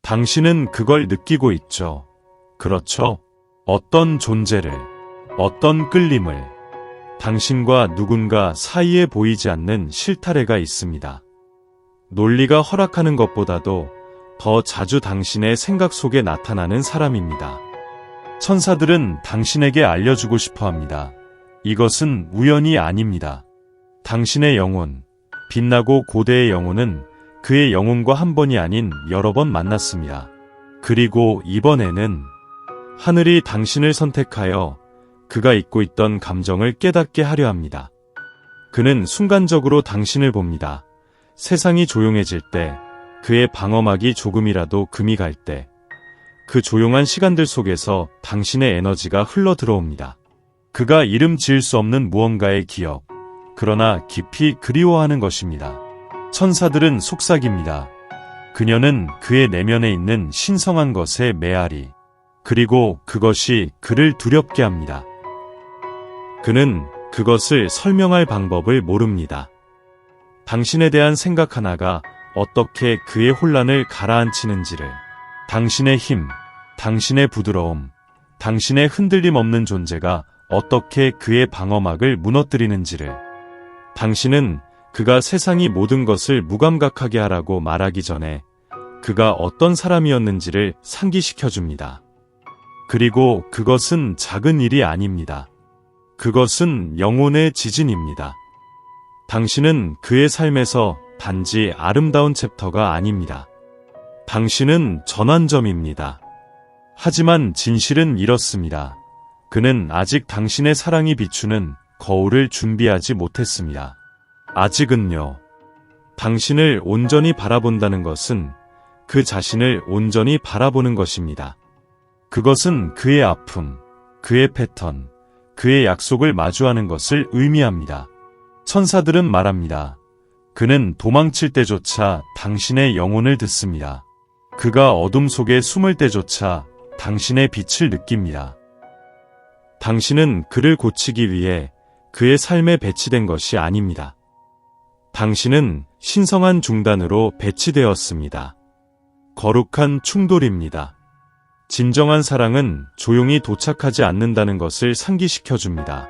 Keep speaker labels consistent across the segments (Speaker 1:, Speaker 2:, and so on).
Speaker 1: 당신은 그걸 느끼고 있죠. 그렇죠? 어떤 존재를, 어떤 끌림을, 당신과 누군가 사이에 보이지 않는 실타래가 있습니다. 논리가 허락하는 것보다도 더 자주 당신의 생각 속에 나타나는 사람입니다. 천사들은 당신에게 알려주고 싶어 합니다. 이것은 우연이 아닙니다. 당신의 영혼, 빛나고 고대의 영혼은 그의 영혼과 한 번이 아닌 여러 번 만났습니다. 그리고 이번에는 하늘이 당신을 선택하여 그가 잊고 있던 감정을 깨닫게 하려 합니다. 그는 순간적으로 당신을 봅니다. 세상이 조용해질 때, 그의 방어막이 조금이라도 금이 갈 때, 그 조용한 시간들 속에서 당신의 에너지가 흘러 들어옵니다. 그가 이름 지을 수 없는 무언가의 기억, 그러나 깊이 그리워하는 것입니다. 천사들은 속삭입니다. 그녀는 그의 내면에 있는 신성한 것에 메아리, 그리고 그것이 그를 두렵게 합니다. 그는 그것을 설명할 방법을 모릅니다. 당신에 대한 생각 하나가 어떻게 그의 혼란을 가라앉히는지를, 당신의 힘, 당신의 부드러움, 당신의 흔들림 없는 존재가 어떻게 그의 방어막을 무너뜨리는지를, 당신은 그가 세상이 모든 것을 무감각하게 하라고 말하기 전에 그가 어떤 사람이었는지를 상기시켜줍니다. 그리고 그것은 작은 일이 아닙니다. 그것은 영혼의 지진입니다. 당신은 그의 삶에서 단지 아름다운 챕터가 아닙니다. 당신은 전환점입니다. 하지만 진실은 이렇습니다. 그는 아직 당신의 사랑이 비추는 거울을 준비하지 못했습니다. 아직은요. 당신을 온전히 바라본다는 것은 그 자신을 온전히 바라보는 것입니다. 그것은 그의 아픔, 그의 패턴, 그의 약속을 마주하는 것을 의미합니다. 천사들은 말합니다. 그는 도망칠 때조차 당신의 영혼을 듣습니다. 그가 어둠 속에 숨을 때조차 당신의 빛을 느낍니다. 당신은 그를 고치기 위해 그의 삶에 배치된 것이 아닙니다. 당신은 신성한 중단으로 배치되었습니다. 거룩한 충돌입니다. 진정한 사랑은 조용히 도착하지 않는다는 것을 상기시켜줍니다.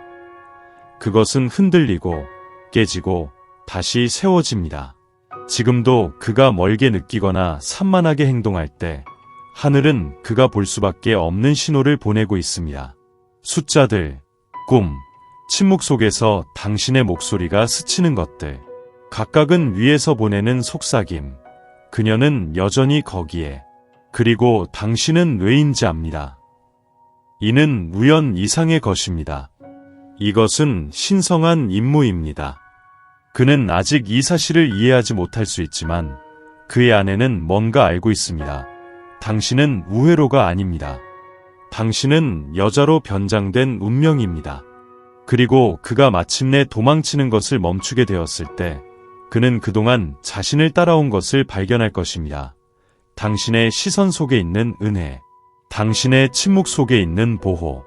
Speaker 1: 그것은 흔들리고 깨지고 다시 세워집니다. 지금도 그가 멀게 느끼거나 산만하게 행동할 때 하늘은 그가 볼 수밖에 없는 신호를 보내고 있습니다. 숫자들, 꿈, 침묵 속에서 당신의 목소리가 스치는 것들, 각각은 위에서 보내는 속삭임. 그녀는 여전히 거기에. 그리고 당신은 왜인지 압니다. 이는 우연 이상의 것입니다. 이것은 신성한 임무입니다. 그는 아직 이 사실을 이해하지 못할 수 있지만 그의 안에는 뭔가 알고 있습니다. 당신은 우회로가 아닙니다. 당신은 여자로 변장된 운명입니다. 그리고 그가 마침내 도망치는 것을 멈추게 되었을 때 그는 그동안 자신을 따라온 것을 발견할 것입니다. 당신의 시선 속에 있는 은혜, 당신의 침묵 속에 있는 보호,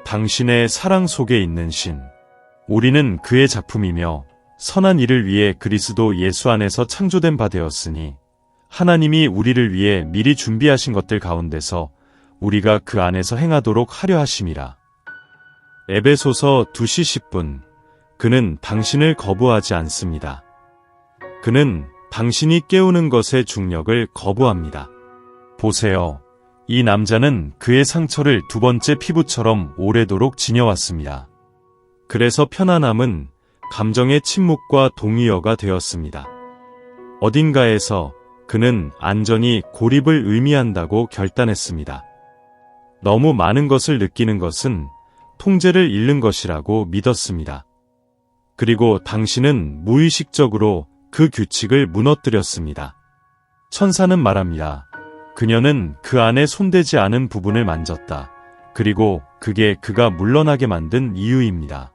Speaker 1: 당신의 사랑 속에 있는 신. 우리는 그의 작품이며 선한 일을 위해 그리스도 예수 안에서 창조된 바 되었으니 하나님이 우리를 위해 미리 준비하신 것들 가운데서 우리가 그 안에서 행하도록 하려 하심이라. 에베소서 2시 10분. 그는 당신을 거부하지 않습니다. 그는 당신이 깨우는 것의 중력을 거부합니다. 보세요. 이 남자는 그의 상처를 두 번째 피부처럼 오래도록 지녀왔습니다. 그래서 편안함은 감정의 침묵과 동의어가 되었습니다. 어딘가에서 그는 안전이 고립을 의미한다고 결단했습니다. 너무 많은 것을 느끼는 것은 통제를 잃는 것이라고 믿었습니다. 그리고 당신은 무의식적으로 그 규칙을 무너뜨렸습니다. 천사는 말합니다. 그녀는 그 안에 손대지 않은 부분을 만졌다. 그리고 그게 그가 물러나게 만든 이유입니다.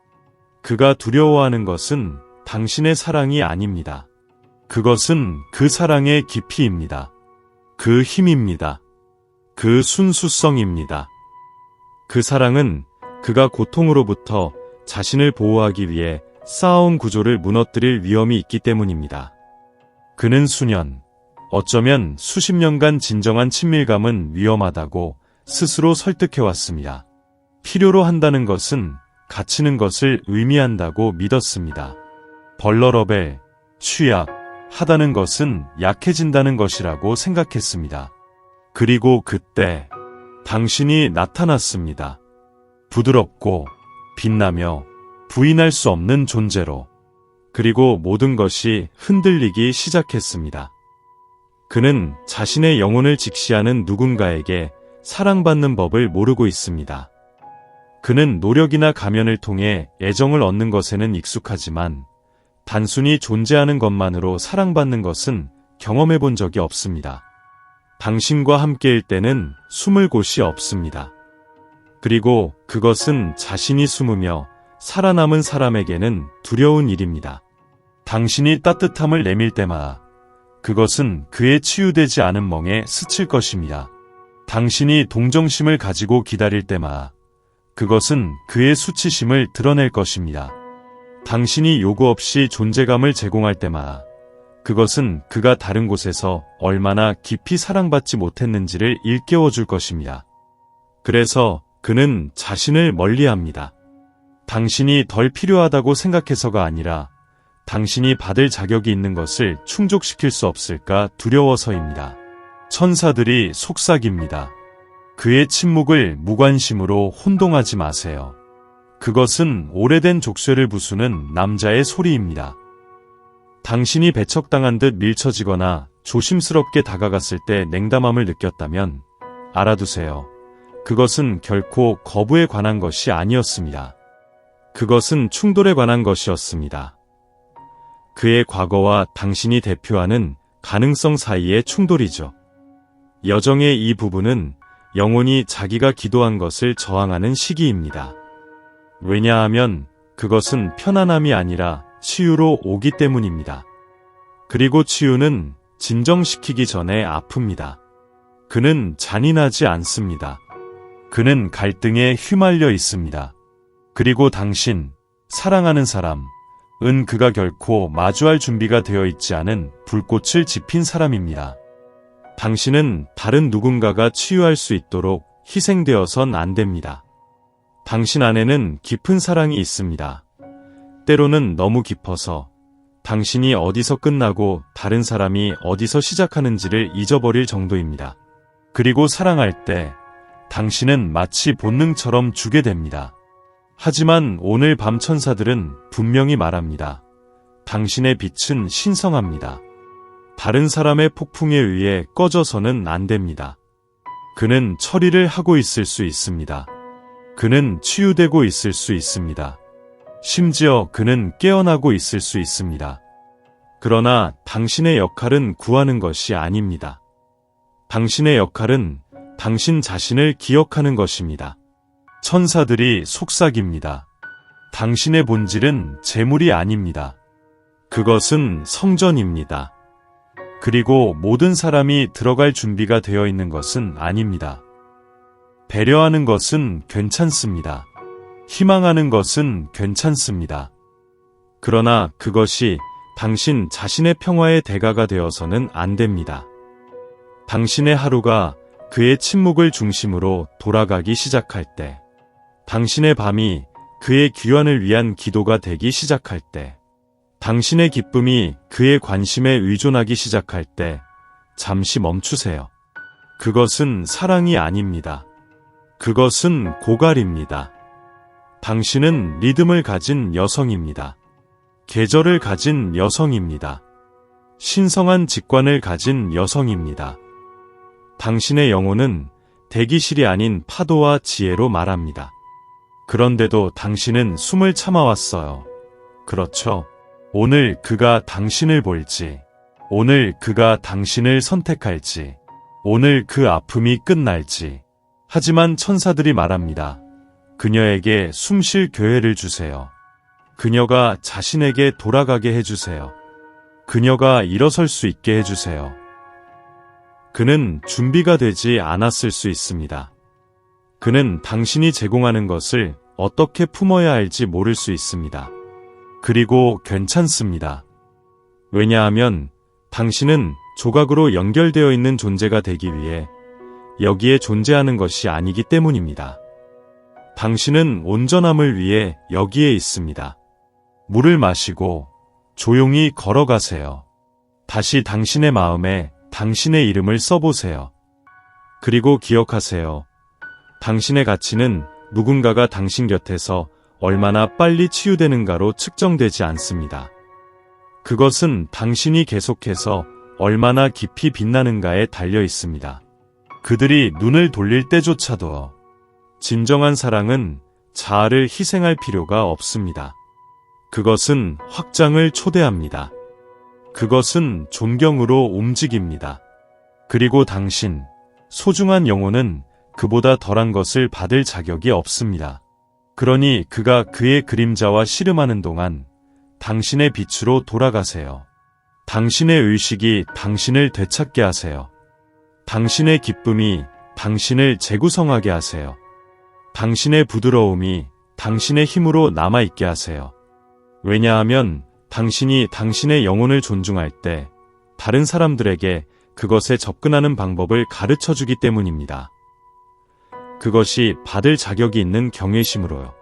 Speaker 1: 그가 두려워하는 것은 당신의 사랑이 아닙니다. 그것은 그 사랑의 깊이입니다. 그 힘입니다. 그 순수성입니다. 그 사랑은 그가 고통으로부터 자신을 보호하기 위해 쌓아온 구조를 무너뜨릴 위험이 있기 때문입니다. 그는 수년, 어쩌면 수십 년간 진정한 친밀감은 위험하다고 스스로 설득해왔습니다. 필요로 한다는 것은 갇히는 것을 의미한다고 믿었습니다. 벌너러벨, 취약, 하다는 것은 약해진다는 것이라고 생각했습니다. 그리고 그때 당신이 나타났습니다. 부드럽고 빛나며 부인할 수 없는 존재로. 그리고 모든 것이 흔들리기 시작했습니다. 그는 자신의 영혼을 직시하는 누군가에게 사랑받는 법을 모르고 있습니다. 그는 노력이나 가면을 통해 애정을 얻는 것에는 익숙하지만 단순히 존재하는 것만으로 사랑받는 것은 경험해 본 적이 없습니다. 당신과 함께일 때는 숨을 곳이 없습니다. 그리고 그것은 자신이 숨으며 살아남은 사람에게는 두려운 일입니다. 당신이 따뜻함을 내밀 때마다 그것은 그의 치유되지 않은 멍에 스칠 것입니다. 당신이 동정심을 가지고 기다릴 때마다 그것은 그의 수치심을 드러낼 것입니다. 당신이 요구 없이 존재감을 제공할 때마다 그것은 그가 다른 곳에서 얼마나 깊이 사랑받지 못했는지를 일깨워 줄 것입니다. 그래서 그는 자신을 멀리합니다. 당신이 덜 필요하다고 생각해서가 아니라 당신이 받을 자격이 있는 것을 충족시킬 수 없을까 두려워서입니다. 천사들이 속삭입니다. 그의 침묵을 무관심으로 혼동하지 마세요. 그것은 오래된 족쇄를 부수는 남자의 소리입니다. 당신이 배척당한 듯 밀쳐지거나 조심스럽게 다가갔을 때 냉담함을 느꼈다면 알아두세요. 그것은 결코 거부에 관한 것이 아니었습니다. 그것은 충돌에 관한 것이었습니다. 그의 과거와 당신이 대표하는 가능성 사이의 충돌이죠. 여정의 이 부분은 영혼이 자기가 기도한 것을 저항하는 시기입니다. 왜냐하면 그것은 편안함이 아니라 치유로 오기 때문입니다. 그리고 치유는 진정시키기 전에 아픕니다. 그는 잔인하지 않습니다. 그는 갈등에 휘말려 있습니다. 그리고 당신, 사랑하는 사람, 은 그가 결코 마주할 준비가 되어 있지 않은 불꽃을 지핀 사람입니다. 당신은 다른 누군가가 치유할 수 있도록 희생되어선 안 됩니다. 당신 안에는 깊은 사랑이 있습니다. 때로는 너무 깊어서 당신이 어디서 끝나고 다른 사람이 어디서 시작하는지를 잊어버릴 정도입니다. 그리고 사랑할 때 당신은 마치 본능처럼 주게 됩니다. 하지만 오늘 밤 천사들은 분명히 말합니다. 당신의 빛은 신성합니다. 다른 사람의 폭풍에 의해 꺼져서는 안 됩니다. 그는 처리를 하고 있을 수 있습니다. 그는 치유되고 있을 수 있습니다. 심지어 그는 깨어나고 있을 수 있습니다. 그러나 당신의 역할은 구하는 것이 아닙니다. 당신의 역할은 당신 자신을 기억하는 것입니다. 천사들이 속삭입니다. 당신의 본질은 재물이 아닙니다. 그것은 성전입니다. 그리고 모든 사람이 들어갈 준비가 되어 있는 것은 아닙니다. 배려하는 것은 괜찮습니다. 희망하는 것은 괜찮습니다. 그러나 그것이 당신 자신의 평화의 대가가 되어서는 안 됩니다. 당신의 하루가 그의 침묵을 중심으로 돌아가기 시작할 때, 당신의 밤이 그의 귀환을 위한 기도가 되기 시작할 때, 당신의 기쁨이 그의 관심에 의존하기 시작할 때 잠시 멈추세요. 그것은 사랑이 아닙니다. 그것은 고갈입니다. 당신은 리듬을 가진 여성입니다. 계절을 가진 여성입니다. 신성한 직관을 가진 여성입니다. 당신의 영혼은 대기실이 아닌 파도와 지혜로 말합니다. 그런데도 당신은 숨을 참아왔어요. 그렇죠. 오늘 그가 당신을 볼지, 오늘 그가 당신을 선택할지, 오늘 그 아픔이 끝날지. 하지만 천사들이 말합니다. 그녀에게 숨쉴 기회를 주세요. 그녀가 자신에게 돌아가게 해주세요. 그녀가 일어설 수 있게 해주세요. 그는 준비가 되지 않았을 수 있습니다. 그는 당신이 제공하는 것을 어떻게 품어야 할지 모를 수 있습니다. 그리고 괜찮습니다. 왜냐하면 당신은 조각으로 연결되어 있는 존재가 되기 위해 여기에 존재하는 것이 아니기 때문입니다. 당신은 온전함을 위해 여기에 있습니다. 물을 마시고 조용히 걸어가세요. 다시 당신의 마음에 당신의 이름을 써보세요. 그리고 기억하세요. 당신의 가치는 누군가가 당신 곁에서 얼마나 빨리 치유되는가로 측정되지 않습니다. 그것은 당신이 계속해서 얼마나 깊이 빛나는가에 달려 있습니다. 그들이 눈을 돌릴 때조차도 진정한 사랑은 자아를 희생할 필요가 없습니다. 그것은 확장을 초대합니다. 그것은 존경으로 움직입니다. 그리고 당신, 소중한 영혼은 그보다 덜한 것을 받을 자격이 없습니다. 그러니 그가 그의 그림자와 씨름하는 동안 당신의 빛으로 돌아가세요. 당신의 의식이 당신을 되찾게 하세요. 당신의 기쁨이 당신을 재구성하게 하세요. 당신의 부드러움이 당신의 힘으로 남아있게 하세요. 왜냐하면 당신이 당신의 영혼을 존중할 때 다른 사람들에게 그것에 접근하는 방법을 가르쳐주기 때문입니다. 그것이 받을 자격이 있는 경외심으로요.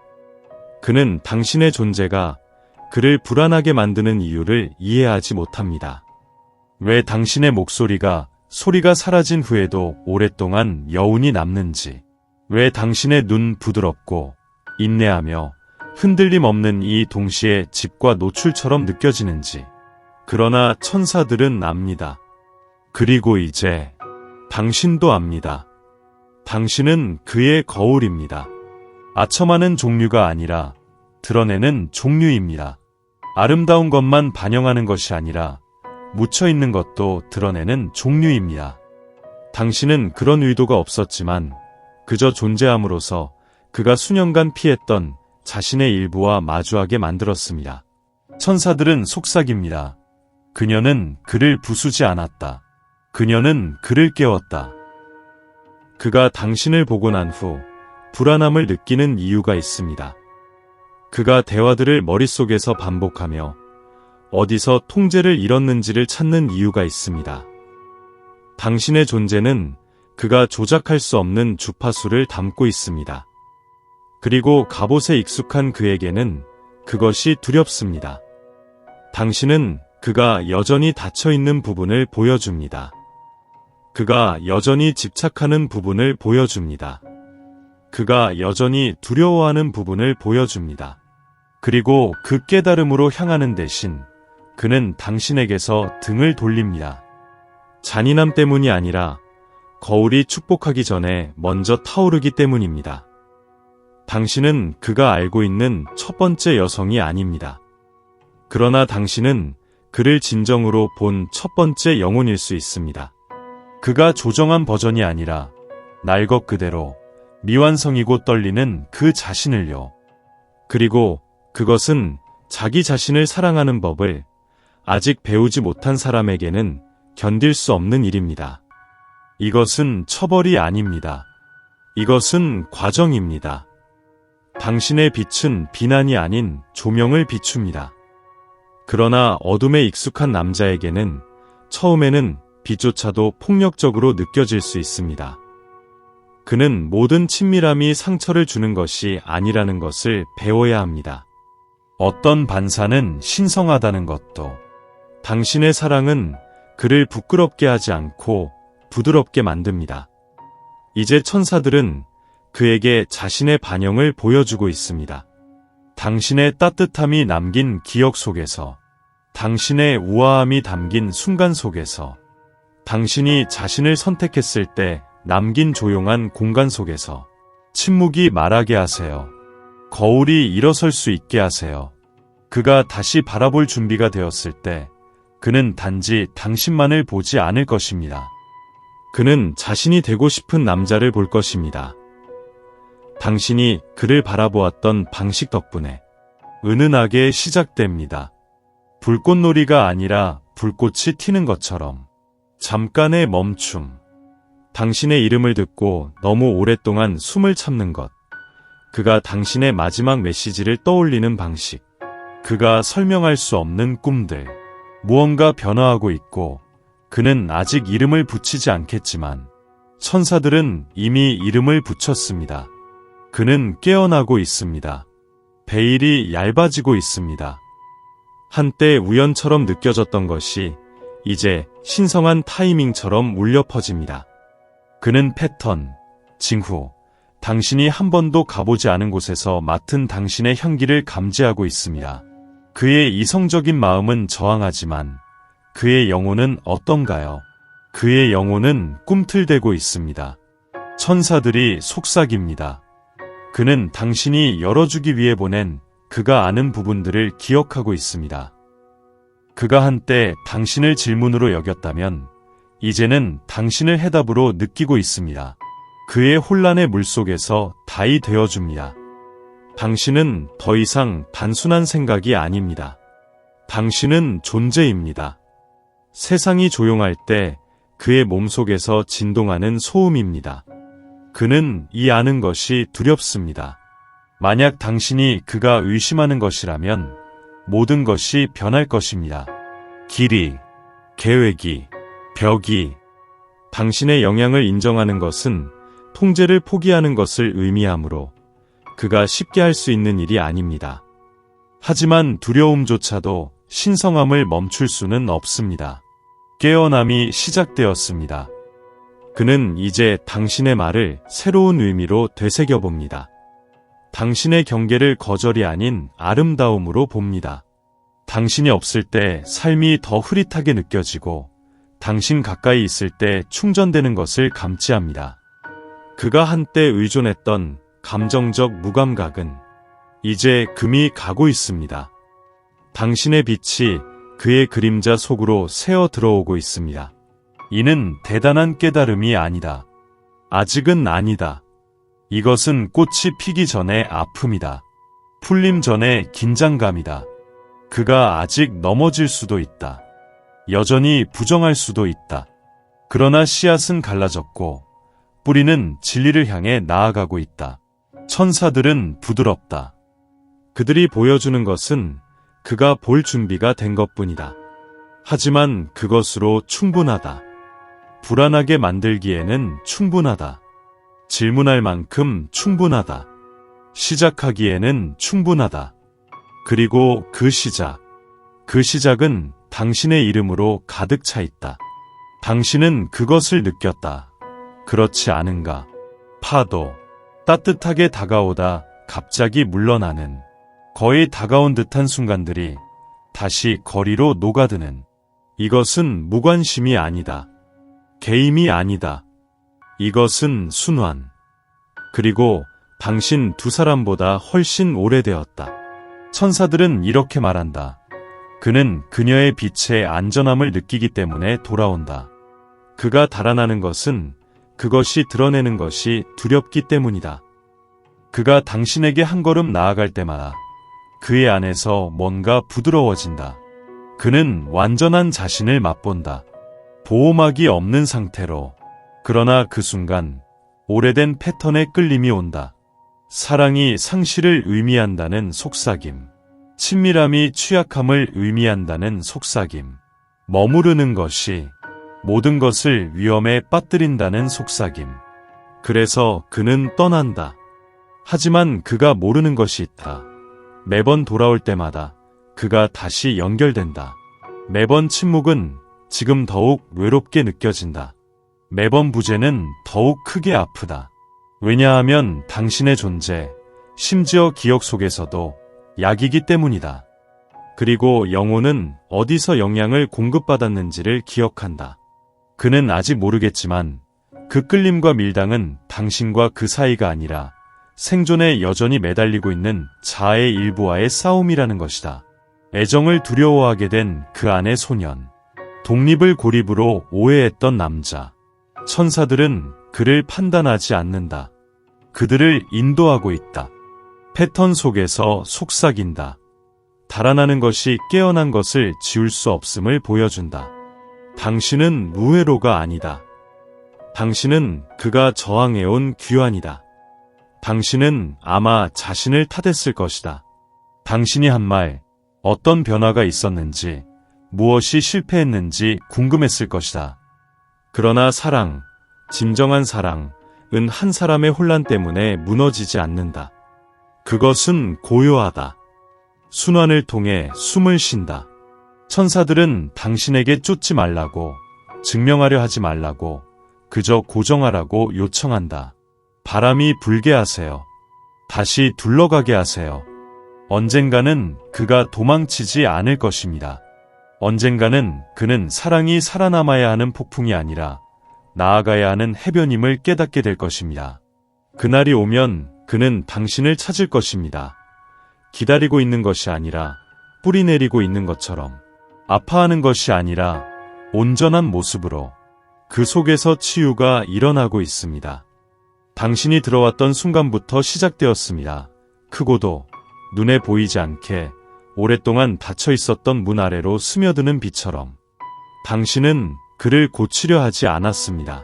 Speaker 1: 그는 당신의 존재가 그를 불안하게 만드는 이유를 이해하지 못합니다. 왜 당신의 목소리가 소리가 사라진 후에도 오랫동안 여운이 남는지, 왜 당신의 눈 부드럽고 인내하며 흔들림 없는 이 동시에 집과 노출처럼 느껴지는지. 그러나 천사들은 압니다. 그리고 이제 당신도 압니다. 당신은 그의 거울입니다. 아첨하는 종류가 아니라 드러내는 종류입니다. 아름다운 것만 반영하는 것이 아니라 묻혀있는 것도 드러내는 종류입니다. 당신은 그런 의도가 없었지만 그저 존재함으로써 그가 수년간 피했던 자신의 일부와 마주하게 만들었습니다. 천사들은 속삭입니다. 그녀는 그를 부수지 않았다. 그녀는 그를 깨웠다. 그가 당신을 보고 난 후 불안함을 느끼는 이유가 있습니다. 그가 대화들을 머릿속에서 반복하며 어디서 통제를 잃었는지를 찾는 이유가 있습니다. 당신의 존재는 그가 조작할 수 없는 주파수를 담고 있습니다. 그리고 갑옷에 익숙한 그에게는 그것이 두렵습니다. 당신은 그가 여전히 닫혀있는 부분을 보여줍니다. 그가 여전히 집착하는 부분을 보여줍니다. 그가 여전히 두려워하는 부분을 보여줍니다. 그리고 그 깨달음으로 향하는 대신 그는 당신에게서 등을 돌립니다. 잔인함 때문이 아니라 거울이 축복하기 전에 먼저 타오르기 때문입니다. 당신은 그가 알고 있는 첫 번째 여성이 아닙니다. 그러나 당신은 그를 진정으로 본 첫 번째 영혼일 수 있습니다. 그가 조정한 버전이 아니라 날 것 그대로 미완성이고 떨리는 그 자신을요. 그리고 그것은 자기 자신을 사랑하는 법을 아직 배우지 못한 사람에게는 견딜 수 없는 일입니다. 이것은 처벌이 아닙니다. 이것은 과정입니다. 당신의 빛은 비난이 아닌 조명을 비춥니다. 그러나 어둠에 익숙한 남자에게는 처음에는 빛조차도 폭력적으로 느껴질 수 있습니다. 그는 모든 친밀함이 상처를 주는 것이 아니라는 것을 배워야 합니다. 어떤 반사는 신성하다는 것도, 당신의 사랑은 그를 부끄럽게 하지 않고 부드럽게 만듭니다. 이제 천사들은 그에게 자신의 반영을 보여주고 있습니다. 당신의 따뜻함이 남긴 기억 속에서, 당신의 우아함이 담긴 순간 속에서, 당신이 자신을 선택했을 때 남긴 조용한 공간 속에서 침묵이 말하게 하세요. 거울이 일어설 수 있게 하세요. 그가 다시 바라볼 준비가 되었을 때 그는 단지 당신만을 보지 않을 것입니다. 그는 자신이 되고 싶은 남자를 볼 것입니다. 당신이 그를 바라보았던 방식 덕분에 은은하게 시작됩니다. 불꽃놀이가 아니라 불꽃이 튀는 것처럼. 잠깐의 멈춤. 당신의 이름을 듣고 너무 오랫동안 숨을 참는 것. 그가 당신의 마지막 메시지를 떠올리는 방식. 그가 설명할 수 없는 꿈들. 무언가 변화하고 있고 그는 아직 이름을 붙이지 않겠지만 천사들은 이미 이름을 붙였습니다. 그는 깨어나고 있습니다. 베일이 얇아지고 있습니다. 한때 우연처럼 느껴졌던 것이 이제 신성한 타이밍처럼 울려 퍼집니다. 그는 패턴, 징후, 당신이 한 번도 가보지 않은 곳에서 맡은 당신의 향기를 감지하고 있습니다. 그의 이성적인 마음은 저항하지만 그의 영혼은 어떤가요? 그의 영혼은 꿈틀대고 있습니다. 천사들이 속삭입니다. 그는 당신이 열어주기 위해 보낸 그가 아는 부분들을 기억하고 있습니다. 그가 한때 당신을 질문으로 여겼다면 이제는 당신을 해답으로 느끼고 있습니다. 그의 혼란의 물속에서 다이 되어줍니다. 당신은 더 이상 단순한 생각이 아닙니다. 당신은 존재입니다. 세상이 조용할 때 그의 몸속에서 진동하는 소음입니다. 그는 이 아는 것이 두렵습니다. 만약 당신이 그가 의심하는 것이라면 모든 것이 변할 것입니다. 길이, 계획이, 벽이. 당신의 영향을 인정하는 것은 통제를 포기하는 것을 의미하므로 그가 쉽게 할 수 있는 일이 아닙니다. 하지만 두려움조차도 신성함을 멈출 수는 없습니다. 깨어남이 시작되었습니다. 그는 이제 당신의 말을 새로운 의미로 되새겨봅니다. 당신의 경계를 거절이 아닌 아름다움으로 봅니다. 당신이 없을 때 삶이 더 흐릿하게 느껴지고 당신 가까이 있을 때 충전되는 것을 감지합니다. 그가 한때 의존했던 감정적 무감각은 이제 금이 가고 있습니다. 당신의 빛이 그의 그림자 속으로 새어 들어오고 있습니다. 이는 대단한 깨달음이 아니다. 아직은 아니다. 이것은 꽃이 피기 전의 아픔이다. 풀림 전의 긴장감이다. 그가 아직 넘어질 수도 있다. 여전히 부정할 수도 있다. 그러나 씨앗은 갈라졌고 뿌리는 진리를 향해 나아가고 있다. 천사들은 부드럽다. 그들이 보여주는 것은 그가 볼 준비가 된 것뿐이다. 하지만 그것으로 충분하다. 불안하게 만들기에는 충분하다. 질문할 만큼 충분하다. 시작하기에는 충분하다. 그리고 그 시작은 당신의 이름으로 가득 차 있다. 당신은 그것을 느꼈다. 그렇지 않은가? 파도, 따뜻하게 다가오다 갑자기 물러나는, 거의 다가온 듯한 순간들이 다시 거리로 녹아드는. 이것은 무관심이 아니다. 개임이 아니다. 이것은 순환. 그리고 당신 두 사람보다 훨씬 오래되었다. 천사들은 이렇게 말한다. 그는 그녀의 빛의 안전함을 느끼기 때문에 돌아온다. 그가 달아나는 것은 그것이 드러내는 것이 두렵기 때문이다. 그가 당신에게 한 걸음 나아갈 때마다 그의 안에서 뭔가 부드러워진다. 그는 완전한 자신을 맛본다. 보호막이 없는 상태로. 그러나 그 순간 오래된 패턴에 끌림이 온다. 사랑이 상실을 의미한다는 속삭임. 친밀함이 취약함을 의미한다는 속삭임. 머무르는 것이 모든 것을 위험에 빠뜨린다는 속삭임. 그래서 그는 떠난다. 하지만 그가 모르는 것이 있다. 매번 돌아올 때마다 그가 다시 연결된다. 매번 침묵은 지금 더욱 외롭게 느껴진다. 매번 부재는 더욱 크게 아프다. 왜냐하면 당신의 존재, 심지어 기억 속에서도 약이기 때문이다. 그리고 영혼은 어디서 영향을 공급받았는지를 기억한다. 그는 아직 모르겠지만 그 끌림과 밀당은 당신과 그 사이가 아니라 생존에 여전히 매달리고 있는 자아의 일부와의 싸움이라는 것이다. 애정을 두려워하게 된 그 안의 소년. 독립을 고립으로 오해했던 남자. 천사들은 그를 판단하지 않는다. 그들을 인도하고 있다. 패턴 속에서 속삭인다. 달아나는 것이 깨어난 것을 지울 수 없음을 보여준다. 당신은 무회로가 아니다. 당신은 그가 저항해온 귀환이다. 당신은 아마 자신을 탓했을 것이다. 당신이 한 말, 어떤 변화가 있었는지 무엇이 실패했는지 궁금했을 것이다. 그러나 사랑, 진정한 사랑은 한 사람의 혼란 때문에 무너지지 않는다. 그것은 고요하다. 순환을 통해 숨을 쉰다. 천사들은 당신에게 쫓지 말라고, 증명하려 하지 말라고, 그저 고정하라고 요청한다. 바람이 불게 하세요. 다시 둘러가게 하세요. 언젠가는 그가 도망치지 않을 것입니다. 언젠가는 그는 사랑이 살아남아야 하는 폭풍이 아니라 나아가야 하는 해변임을 깨닫게 될 것입니다. 그날이 오면 그는 당신을 찾을 것입니다. 기다리고 있는 것이 아니라 뿌리 내리고 있는 것처럼, 아파하는 것이 아니라 온전한 모습으로. 그 속에서 치유가 일어나고 있습니다. 당신이 들어왔던 순간부터 시작되었습니다. 크고도 눈에 보이지 않게 오랫동안 닫혀 있었던 문 아래로 스며드는 빛처럼. 당신은 그를 고치려 하지 않았습니다.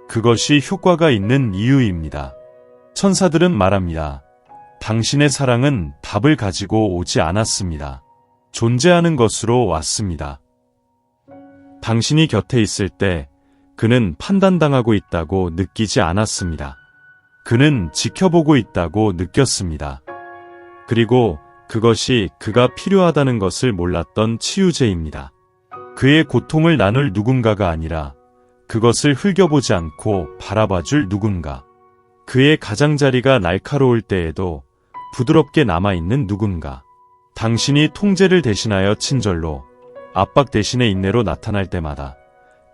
Speaker 1: 그것이 효과가 있는 이유입니다. 천사들은 말합니다. 당신의 사랑은 답을 가지고 오지 않았습니다. 존재하는 것으로 왔습니다. 당신이 곁에 있을 때 그는 판단당하고 있다고 느끼지 않았습니다. 그는 지켜보고 있다고 느꼈습니다. 그리고 그것이 그가 필요하다는 것을 몰랐던 치유제입니다. 그의 고통을 나눌 누군가가 아니라 그것을 흘겨보지 않고 바라봐줄 누군가. 그의 가장자리가 날카로울 때에도 부드럽게 남아있는 누군가. 당신이 통제를 대신하여 친절로, 압박 대신에 인내로 나타날 때마다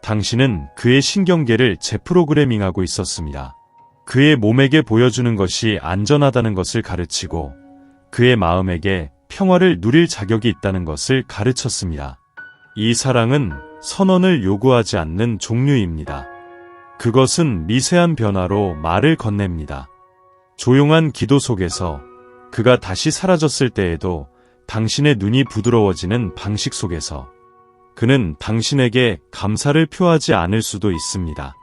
Speaker 1: 당신은 그의 신경계를 재프로그래밍하고 있었습니다. 그의 몸에게 보여주는 것이 안전하다는 것을 가르치고 그의 마음에게 평화를 누릴 자격이 있다는 것을 가르쳤습니다. 이 사랑은 선언을 요구하지 않는 종류입니다. 그것은 미세한 변화로 말을 건넵니다. 조용한 기도 속에서, 그가 다시 사라졌을 때에도 당신의 눈이 부드러워지는 방식 속에서, 그는 당신에게 감사를 표하지 않을 수도 있습니다.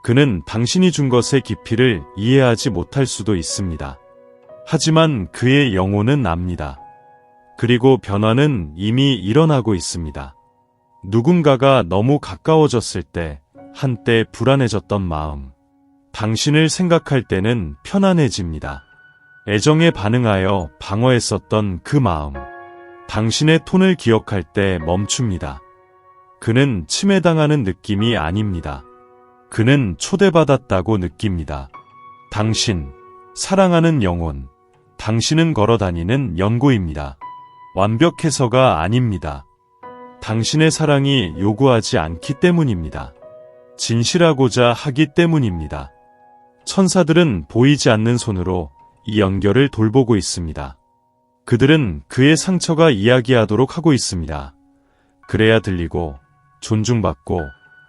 Speaker 1: 그는 당신이 준 것의 깊이를 이해하지 못할 수도 있습니다. 하지만 그의 영혼은 압니다. 그리고 변화는 이미 일어나고 있습니다. 누군가가 너무 가까워졌을 때 한때 불안해졌던 마음, 당신을 생각할 때는 편안해집니다. 애정에 반응하여 방어했었던 그 마음, 당신의 톤을 기억할 때 멈춥니다. 그는 침해당하는 느낌이 아닙니다. 그는 초대받았다고 느낍니다. 당신, 사랑하는 영혼, 당신은 걸어다니는 연고입니다. 완벽해서가 아닙니다. 당신의 사랑이 요구하지 않기 때문입니다. 진실하고자 하기 때문입니다. 천사들은 보이지 않는 손으로 이 연결을 돌보고 있습니다. 그들은 그의 상처가 이야기하도록 하고 있습니다. 그래야 들리고 존중받고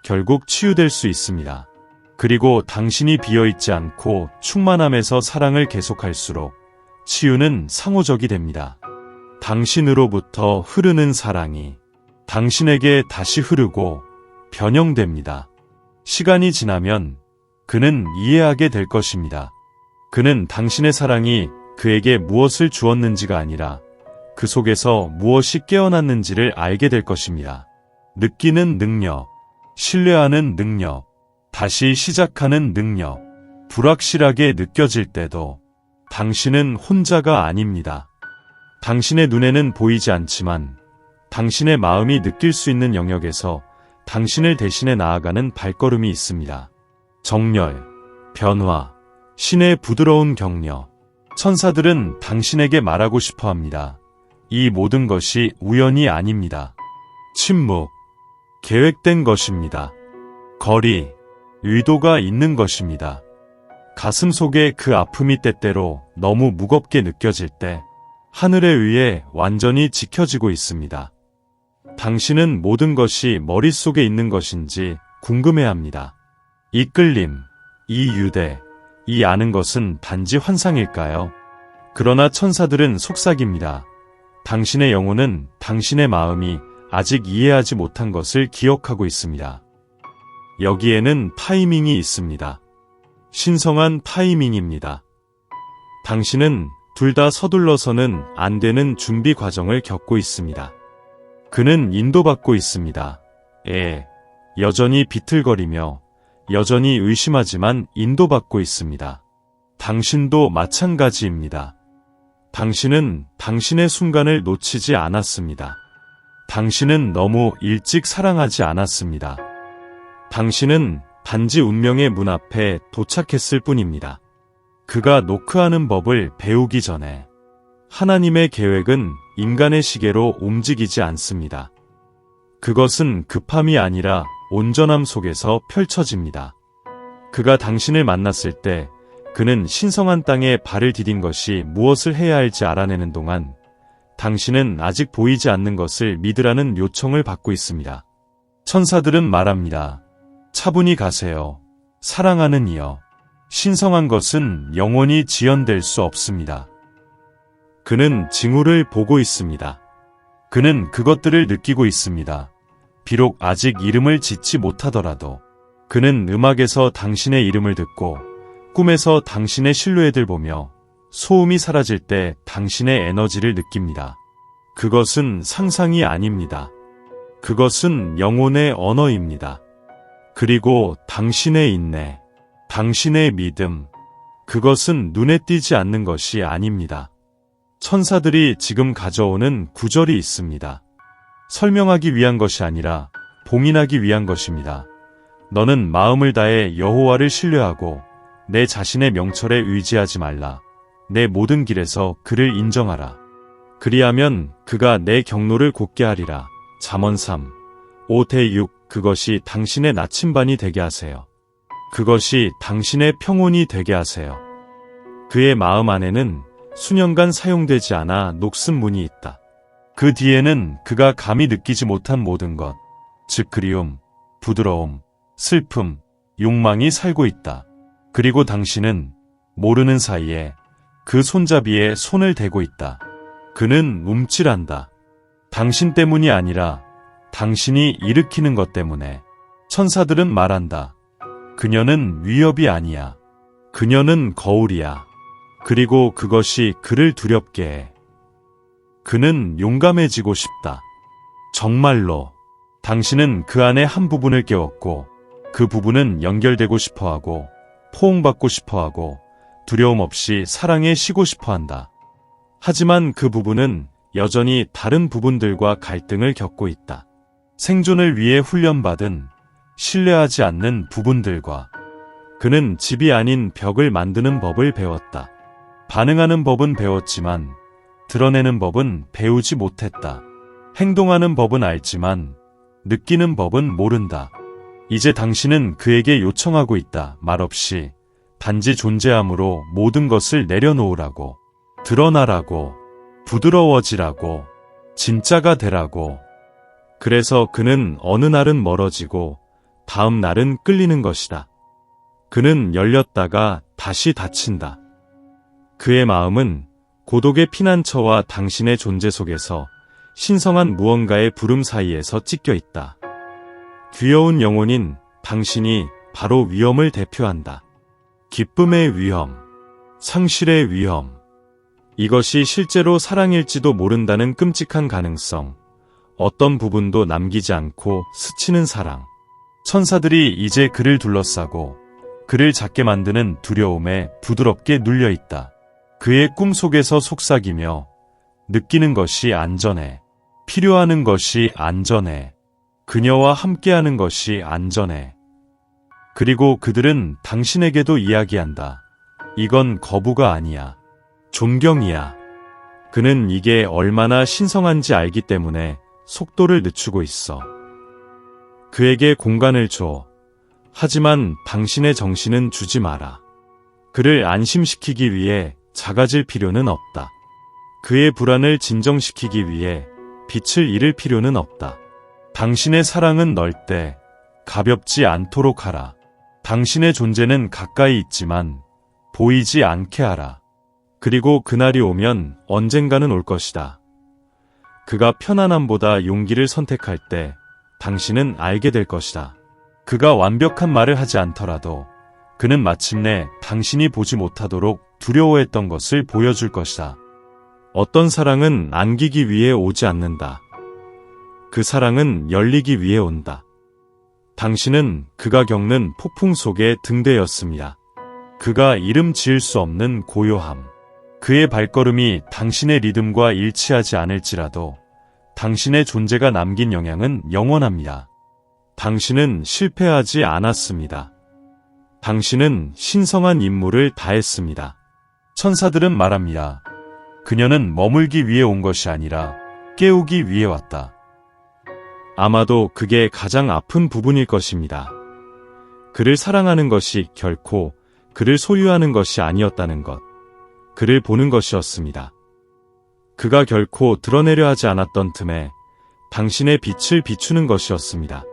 Speaker 1: 결국 치유될 수 있습니다. 그리고 당신이 비어있지 않고 충만함에서 사랑을 계속할수록 치유는 상호적이 됩니다. 당신으로부터 흐르는 사랑이 당신에게 다시 흐르고 변형됩니다. 시간이 지나면 그는 이해하게 될 것입니다. 그는 당신의 사랑이 그에게 무엇을 주었는지가 아니라 그 속에서 무엇이 깨어났는지를 알게 될 것입니다. 느끼는 능력, 신뢰하는 능력, 다시 시작하는 능력, 불확실하게 느껴질 때도 당신은 혼자가 아닙니다. 당신의 눈에는 보이지 않지만 당신의 마음이 느낄 수 있는 영역에서 당신을 대신해 나아가는 발걸음이 있습니다. 정렬, 변화, 신의 부드러운 격려. 천사들은 당신에게 말하고 싶어 합니다. 이 모든 것이 우연이 아닙니다. 침묵, 계획된 것입니다. 거리, 의도가 있는 것입니다. 가슴 속에 그 아픔이 때때로 너무 무겁게 느껴질 때 하늘에 의해 완전히 지켜지고 있습니다. 당신은 모든 것이 머릿속에 있는 것인지 궁금해합니다. 이 끌림, 이 유대, 이 아는 것은 단지 환상일까요? 그러나 천사들은 속삭입니다. 당신의 영혼은 당신의 마음이 아직 이해하지 못한 것을 기억하고 있습니다. 여기에는 타이밍이 있습니다. 신성한 타이밍입니다. 당신은 둘 다 서둘러서는 안 되는 준비 과정을 겪고 있습니다. 그는 인도받고 있습니다. 여전히 비틀거리며 여전히 의심하지만 인도받고 있습니다. 당신도 마찬가지입니다. 당신은 당신의 순간을 놓치지 않았습니다. 당신은 너무 일찍 사랑하지 않았습니다. 당신은 단지 운명의 문 앞에 도착했을 뿐입니다. 그가 노크하는 법을 배우기 전에 하나님의 계획은 인간의 시계로 움직이지 않습니다. 그것은 급함이 아니라 온전함 속에서 펼쳐집니다. 그가 당신을 만났을 때 그는 신성한 땅에 발을 디딘 것이 무엇을 해야 할지 알아내는 동안 당신은 아직 보이지 않는 것을 믿으라는 요청을 받고 있습니다. 천사들은 말합니다. 차분히 가세요. 사랑하는 이여. 신성한 것은 영원히 지연될 수 없습니다. 그는 징후를 보고 있습니다. 그는 그것들을 느끼고 있습니다. 비록 아직 이름을 짓지 못하더라도 그는 음악에서 당신의 이름을 듣고 꿈에서 당신의 실루엣을 보며 소음이 사라질 때 당신의 에너지를 느낍니다. 그것은 상상이 아닙니다. 그것은 영혼의 언어입니다. 그리고 당신의 인내, 당신의 믿음, 그것은 눈에 띄지 않는 것이 아닙니다. 천사들이 지금 가져오는 구절이 있습니다. 설명하기 위한 것이 아니라 봉인하기 위한 것입니다. 너는 마음을 다해 여호와를 신뢰하고 내 자신의 명철에 의지하지 말라. 내 모든 길에서 그를 인정하라. 그리하면 그가 내 경로를 곧게 하리라. 잠언 3, 5-6 그것이 당신의 나침반이 되게 하세요. 그것이 당신의 평온이 되게 하세요. 그의 마음 안에는 수년간 사용되지 않아 녹슨 문이 있다. 그 뒤에는 그가 감히 느끼지 못한 모든 것, 즉 그리움, 부드러움, 슬픔, 욕망이 살고 있다. 그리고 당신은 모르는 사이에 그 손잡이에 손을 대고 있다. 그는 움찔한다. 당신 때문이 아니라 당신이 일으키는 것 때문에. 천사들은 말한다. 그녀는 위협이 아니야. 그녀는 거울이야. 그리고 그것이 그를 두렵게 해. 그는 용감해지고 싶다. 정말로. 당신은 그 안의 한 부분을 깨웠고 그 부분은 연결되고 싶어하고 포옹받고 싶어하고 두려움 없이 사랑에 쉬고 싶어한다. 하지만 그 부분은 여전히 다른 부분들과 갈등을 겪고 있다. 생존을 위해 훈련받은 신뢰하지 않는 부분들과. 그는 집이 아닌 벽을 만드는 법을 배웠다. 반응하는 법은 배웠지만 드러내는 법은 배우지 못했다. 행동하는 법은 알지만 느끼는 법은 모른다. 이제 당신은 그에게 요청하고 있다. 말없이 단지 존재함으로 모든 것을 내려놓으라고, 드러나라고, 부드러워지라고, 진짜가 되라고. 그래서 그는 어느 날은 멀어지고 다음 날은 끌리는 것이다. 그는 열렸다가 다시 닫힌다. 그의 마음은 고독의 피난처와 당신의 존재 속에서 신성한 무언가의 부름 사이에서 찢겨 있다. 귀여운 영혼인 당신이 바로 위험을 대표한다. 기쁨의 위험, 상실의 위험. 이것이 실제로 사랑일지도 모른다는 끔찍한 가능성. 어떤 부분도 남기지 않고 스치는 사랑. 천사들이 이제 그를 둘러싸고 그를 작게 만드는 두려움에 부드럽게 눌려 있다. 그의 꿈속에서 속삭이며 느끼는 것이 안전해. 필요하는 것이 안전해. 그녀와 함께하는 것이 안전해. 그리고 그들은 당신에게도 이야기한다. 이건 거부가 아니야. 존경이야. 그는 이게 얼마나 신성한지 알기 때문에 속도를 늦추고 있어. 그에게 공간을 줘. 하지만 당신의 정신은 주지 마라. 그를 안심시키기 위해 작아질 필요는 없다. 그의 불안을 진정시키기 위해 빛을 잃을 필요는 없다. 당신의 사랑은 넓되 가볍지 않도록 하라. 당신의 존재는 가까이 있지만 보이지 않게 하라. 그리고 그날이 오면 언젠가는 올 것이다. 그가 편안함보다 용기를 선택할 때 당신은 알게 될 것이다. 그가 완벽한 말을 하지 않더라도 그는 마침내 당신이 보지 못하도록 두려워했던 것을 보여줄 것이다. 어떤 사랑은 안기기 위해 오지 않는다. 그 사랑은 열리기 위해 온다. 당신은 그가 겪는 폭풍 속의 등대였습니다. 그가 이름 지을 수 없는 고요함. 그의 발걸음이 당신의 리듬과 일치하지 않을지라도 당신의 존재가 남긴 영향은 영원합니다. 당신은 실패하지 않았습니다. 당신은 신성한 임무를 다했습니다. 천사들은 말합니다. 그녀는 머물기 위해 온 것이 아니라 깨우기 위해 왔다. 아마도 그게 가장 아픈 부분일 것입니다. 그를 사랑하는 것이 결코 그를 소유하는 것이 아니었다는 것. 그를 보는 것이었습니다. 그가 결코 드러내려 하지 않았던 틈에 당신의 빛을 비추는 것이었습니다.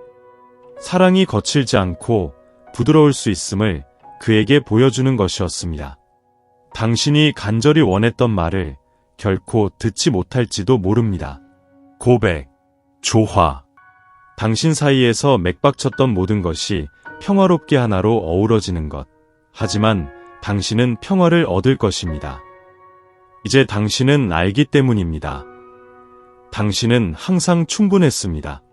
Speaker 1: 사랑이 거칠지 않고 부드러울 수 있음을 그에게 보여주는 것이었습니다. 당신이 간절히 원했던 말을 결코 듣지 못할지도 모릅니다. 고백, 조화. 당신 사이에서 맥박쳤던 모든 것이 평화롭게 하나로 어우러지는 것. 하지만 당신은 평화를 얻을 것입니다. 이제 당신은 알기 때문입니다. 당신은 항상 충분했습니다.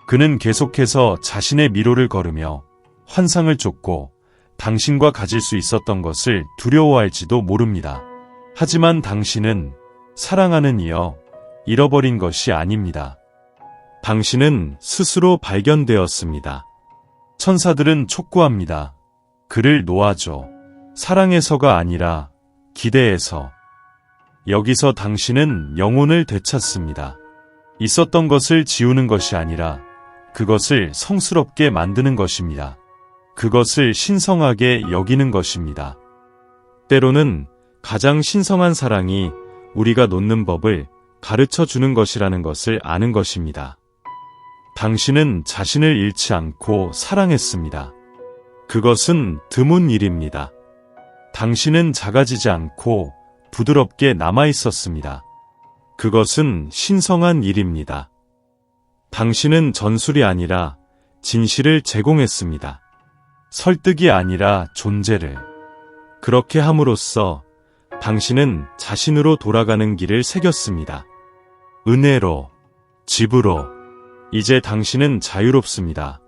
Speaker 1: 그는 계속해서 자신의 미로를 걸으며 환상을 쫓고 당신과 가질 수 있었던 것을 두려워할지도 모릅니다. 하지만 당신은 사랑하는 이여 잃어버린 것이 아닙니다. 당신은 스스로 발견되었습니다. 천사들은 촉구합니다. 그를 놓아줘. 사랑에서가 아니라 기대에서. 여기서 당신은 영혼을 되찾습니다. 있었던 것을 지우는 것이 아니라 그것을 성스럽게 만드는 것입니다. 그것을 신성하게 여기는 것입니다. 때로는 가장 신성한 사랑이 우리가 놓는 법을 가르쳐 주는 것이라는 것을 아는 것입니다. 당신은 자신을 잃지 않고 사랑했습니다. 그것은 드문 일입니다. 당신은 작아지지 않고 부드럽게 남아있었습니다. 그것은 신성한 일입니다. 당신은 전술이 아니라 진실을 제공했습니다. 설득이 아니라 존재를. 그렇게 함으로써 당신은 자신으로 돌아가는 길을 새겼습니다. 은혜로, 집으로. 이제 당신은 자유롭습니다.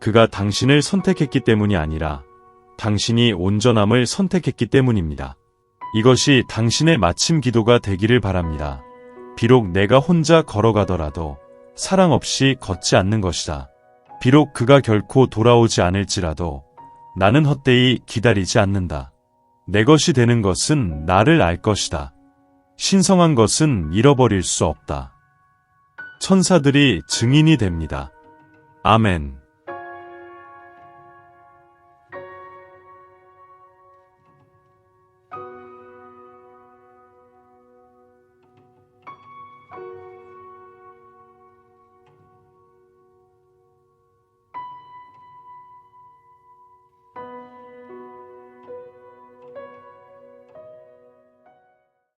Speaker 1: 그가 당신을 선택했기 때문이 아니라 당신이 온전함을 선택했기 때문입니다. 이것이 당신의 마침 기도가 되기를 바랍니다. 비록 내가 혼자 걸어가더라도 사랑 없이 걷지 않는 것이다. 비록 그가 결코 돌아오지 않을지라도 나는 헛되이 기다리지 않는다. 내 것이 되는 것은 나를 알 것이다. 신성한 것은 잃어버릴 수 없다. 천사들이 증인이 됩니다. 아멘.